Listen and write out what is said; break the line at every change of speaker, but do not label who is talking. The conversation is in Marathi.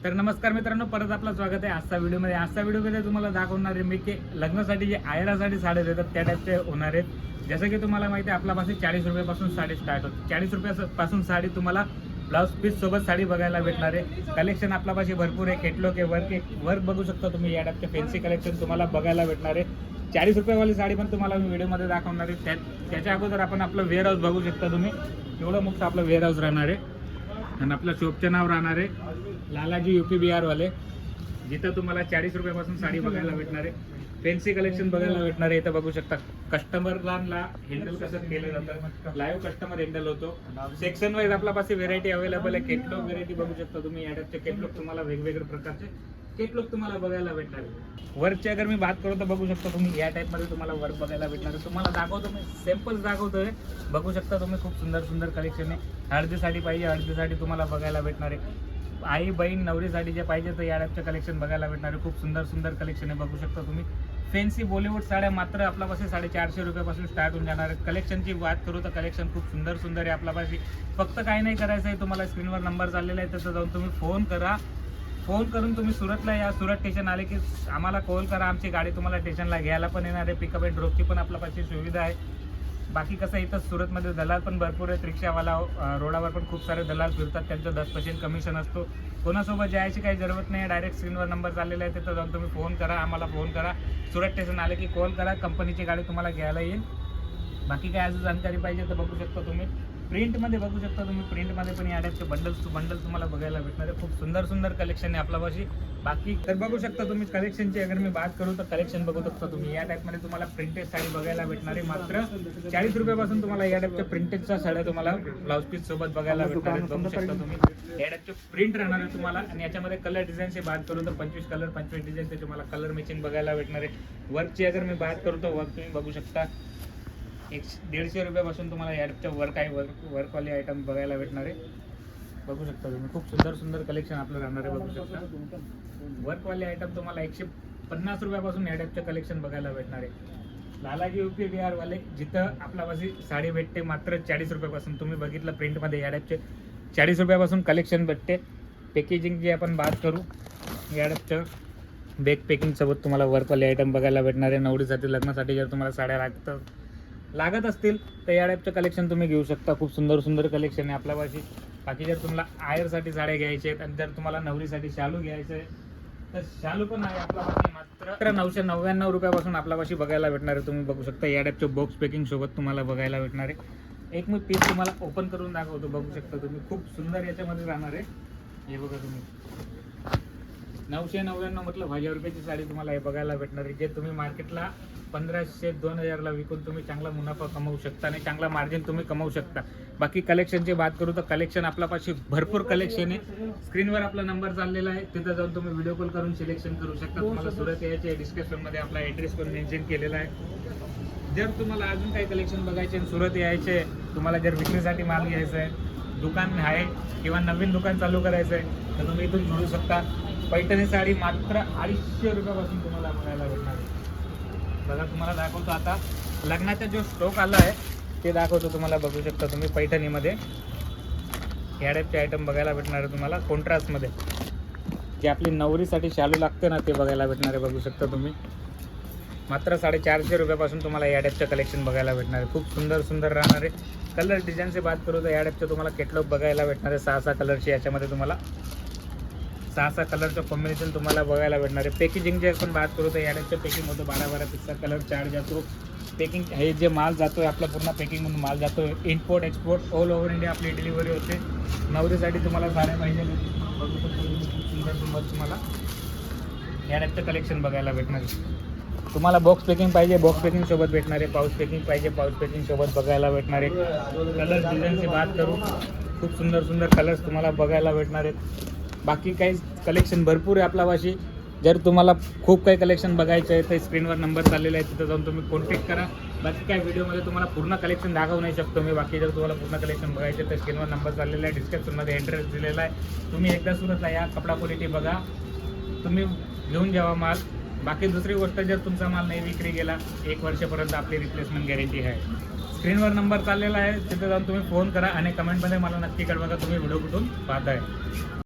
तर नमस्कार मित्रांनो, परत आपलं स्वागत आहे आजचा व्हिडिओमध्ये तुम्हाला दाखवणार आहे मी की लग्नासाठी जे आयरासाठी साड्या देतात त्या टाईपचे होणार आहेत। जसं की तुम्हाला माहिती आहे आपल्यापाशी 40 रुपयापासून साडी स्टार्ट होते। 40 रुपयापासून साडी तुम्हाला ब्लाउज पीस सोबत साडी बघायला भेटणार आहे। कलेक्शन आपल्यापाशी भरपूर आहे, केटलॉग आहे, वर्क बघू शकता तुम्ही। या टाईपचे फॅन्सी कलेक्शन तुम्हाला बघायला भेटणार आहे। 40 रुपयावाली साडी पण तुम्हाला मी व्हिडिओमध्ये दाखवणार आहे। त्याच्या अगोदर आपण आपलं वेअर हाऊस बघू शकता तुम्ही, एवढं मोठं आपलं वेअर हाऊस राहणार आहे आणि आपलं शॉपचं नाव राहणार आहे लालाजी UP बिहार वाले, जिथं तुम्हाला 40 रुपयापासून साडी बघायला भेटणार आहे। फॅन्सी कलेक्शन बघायला भेटणार आहे। इथं बघू शकता कस्टमरला हँडल कसं केलं जातं, लाईव्ह कस्टमर हँडल होतो। सेक्शन वाईज आपल्यापाशी व्हेरायटी अवेलेबल आहे। केटलॉग व्हेरायटी बघू शकता तुम्ही। या टाईपचे केटलॉग तुम्हाला वेगवेगळ्या प्रकारचे केटलॉग तुम्हाला बघायला भेटणार आहे। वर्कची अगर मी बात करू तर बघू शकता तुम्ही या टाईपमध्ये तुम्हाला वर्क बघायला भेटणार आहे। तुम्हाला दाखवतो मी, सॅम्पल्स दाखवतोय, बघू शकता तुम्ही। खूप सुंदर सुंदर कलेक्शन आहे। हळदी साडी पाहिजे, हळदी साडी तुम्हाला बघायला भेटणार आहे। आई बहीण नवरीसाठी जे पाहिजे तर या टाईपचं कलेक्शन बघायला भेटणार आहे। खूप सुंदर सुंदर कलेक्शन आहे, बघू शकता तुम्ही। फॅन्सी बॉलिवूड साड्या मात्र आपल्यापाशी 450 रुपयापासून स्टार्ट होऊन जाणार आहे। कलेक्शनची बात करू तर कलेक्शन खूप सुंदर सुंदर आहे आपल्यापाशी। फक्त काही नाही करायचं आहे, तुम्हाला स्क्रीनवर नंबर चाललेला आहे, तिथं जाऊन तुम्ही फोन करा। फोन करून तुम्ही सुरतला या, सुरत स्टेशन आले की आम्हाला कॉल करा। आमची गाडी तुम्हाला स्टेशनला घ्यायला पण येणार आहे। पिकअप अँड ड्रॉपची पण आपल्यापाशी सुविधा आहे। बाकी कसं इथं सुरतमध्ये दलाल पण भरपूर आहेत। रिक्षावाला रोडावर पण खूप सारे दलाल फिरतात, त्यांचं 10% कमिशन असतो। कोणासोबत जायची काही जरूरत नाही, डायरेक्ट स्क्रीनवर नंबर चाललेला आहे, तिथं जाऊन तुम्ही फोन करा, आम्हाला फोन करा। सुरत स्टेशन आले की कॉल करा, कंपनीची गाडी तुम्हाला घ्यायला येईल। बाकी काय अजून जानकारी पाहिजे तर बघू शकता तुम्ही प्रिंटमध्ये, बघू शकता तुम्ही प्रिंटमध्ये पण या टाईपचे बंडल तुम्हाला बघायला भेटणार आहे। खूप सुंदर सुंदर कलेक्शन आहे आपल्यापाशी। बाकी तर बघू शकता तुम्ही कलेक्शनची अगर मी बात करू तर कलेक्शन बघू शकता तुम्ही। या टाईपमध्ये तुम्हाला प्रिंटेड साडी बघायला भेटणार आहे। मात्र 40 रुपयापासून तुम्हाला या टाईपच्या प्रिंटेडच्या साड्या तुम्हाला ब्लाउज पीस सोबत बघायला भेटणार आहेत। बघू शकता तुम्ही या टाईपचे प्रिंट राहणार आहे तुम्हाला। आणि याच्यामध्ये कलर डिझाईनची बात करू तर 25 कलर 25 डिझाईनचे तुम्हाला कलर मॅचिंग बघायला भेटणार आहे। वर्कची अगर मी बात करू तर वर्क तुम्ही बघू शकता 150 रुपयापासून तुम्हाला या टाईपच्या वर्कवाले आयटम बघायला भेटणार आहे। बघू शकता तुम्ही खूप सुंदर सुंदर कलेक्शन आपलं राहणार आहे। बघू शकता वर्कवाले आयटम तुम्हाला 150 रुपयापासून या टाईपचं कलेक्शन बघायला भेटणार आहे। लालाजी UP बिहार वाले, जिथं आपल्यापाशी साडी भेटते मात्र 40 रुपयापासून। तुम्ही बघितलं प्रिंटमध्ये या टाईपचे 40 रुपयापासून कलेक्शन भेटते। पॅकेजिंगची आपण बात करू, या टाईपचं बॅग पॅकिंगसोबत तुम्हाला वर्कवाले आयटम बघायला भेटणार आहे। नवरीसाठी लग्नासाठी जर तुम्हाला साड्या लागत असतील तर या टाईपचं कलेक्शन तुम्ही घेऊ शकता। खूप सुंदर सुंदर कलेक्शन आहे आपल्यापाशी। बाकी जर तुम्हाला आयरसाठी साड्या घ्यायच्या आहेत आणि जर तुम्हाला नवरीसाठी शालू घ्यायचं आहे तर शालू पण आहे आपल्यापाशी। मात्र 999 रुपयापासून आपल्यापाशी बघायला भेटणार आहे। तुम्ही बघू शकता या टाईपच्या बॉक्स पॅकिंग सोबत तुम्हाला बघायला भेटणार आहे। एक मी पीस तुम्हाला ओपन करून दाखवतो, बघू शकता तुम्ही। खूप सुंदर याच्यामध्ये राहणार आहे, हे बघा तुम्ही। 999 म्हटलं 1000 रुपयाची साडी तुम्हाला हे बघायला भेटणार आहे। जे तुम्ही मार्केटला 1500-2000 ला विकून तुम्ही चांगला मुनाफा कमवू शकता आणि चांगला मार्जिन तुम्ही कमवू शकता। बाकी कलेक्शनची बात करू तर कलेक्शन आपल्यापाशी भरपूर कलेक्शन आहे। स्क्रीनवर आपला नंबर चाललेला आहे, तिथं जाऊन तुम्ही व्हिडिओ कॉल करून सिलेक्शन करू शकता। तुम्हाला सुरत यायचे डिस्क्रिप्शनमध्ये आपला ॲड्रेस पण मेन्शन केलेला आहे। जर तुम्हाला अजून काही कलेक्शन बघायचे आणि सुरत यायचे, तुम्हाला जर विक्रीसाठी माल घ्यायचा आहे, दुकान आहे किंवा नवीन दुकान चालू करायचं आहे तर तुम्ही इथून जोडू शकता। पैठणी साडी मात्र 250 रुपयापासून तुम्हाला बघायला भेटणार आहे। बघा तुम्हाला दाखवतो आता लग्नाचा जो स्टॉक आला आहे ते दाखवतो तुम्हाला। बघू शकता तुम्ही पैठणीमध्ये या टाईपचे आयटम बघायला भेटणार आहे तुम्हाला। कॉन्ट्रास्टमध्ये जे आपली नवरीसाठी शालू लागते ना ते बघायला भेटणार आहे। बघू शकता तुम्ही मात्र 450 रुपयापासून तुम्हाला या टाईपचं कलेक्शन बघायला भेटणार आहे। खूप सुंदर सुंदर राहणार आहे। कलर डिझाईनची बात करू तर या टाईपचं तुम्हाला केटलॉग बघायला भेटणार आहे। 6 कलरची याच्यामध्ये तुम्हाला 6 कलरचं कॉम्बिनेशन तुम्हाला बघायला भेटणार आहे। पॅकेजिंगची आपण बात करू तर या टाईपच्या पॅकिंग होतं 12 पिक्सचा कलर चार्ज जातो। पॅकिंग हे जे माल जातो आहे आपला पूर्ण पॅकिंगमधून माल जातो आहे। Import export all over India आपली डिलिव्हरी होते। नवरीसाठी तुम्हाला साड्या पाहिजे, बघू शकता खूप सुंदर सुंदर तुम्हाला या टाईपचं कलेक्शन बघायला भेटणार आहे। तुम्हाला बॉक्स पॅकिंग पाहिजे, बॉक्स पॅकिंग सोबत भेटणार आहे। पाऊच पॅकिंग पाहिजे, पाऊच पॅकिंग सोबत बघायला भेटणार आहे। कलर डिझाईनची बात करू, खूप सुंदर सुंदर कलर्स तुम्हाला बघायला भेटणार आहेत। बाकी काही कलेक्शन भरपूर आहे आपल्यापाशी। जर तुम्हाला खूप काही कलेक्शन बघायचं आहे तर स्क्रीनवर नंबर चाललेला आहे, तिथं जाऊन तुम्ही कॉन्टॅक्ट करा। बाकी काय व्हिडिओमध्ये तुम्हाला पूर्ण कलेक्शन दाखवू नाही शकतो मी। बाकी जर तुम्हाला पूर्ण कलेक्शन बघायचं आहे तर स्क्रीनवर नंबर चाललेला आहे, डिस्क्रिप्शनमध्ये ॲड्रेस दिलेला आहे। तुम्ही एकदा सुरतला या, कपडा क्वालिटी बघा, तुम्ही घेऊन जावा माल। बाकी दुसरी गोष्ट, जर तुमचा माल नाही विक्री गेला 1 वर्षापर्यंत आपली रिप्लेसमेंट गॅरंटी आहे। स्क्रीनवर नंबर चाललेला आहे, तिथे जाऊन तुम्ही फोन करा आणि कमेंटमध्ये मला नक्की कळवा का तुम्ही व्हिडिओ कुठून पाहताय।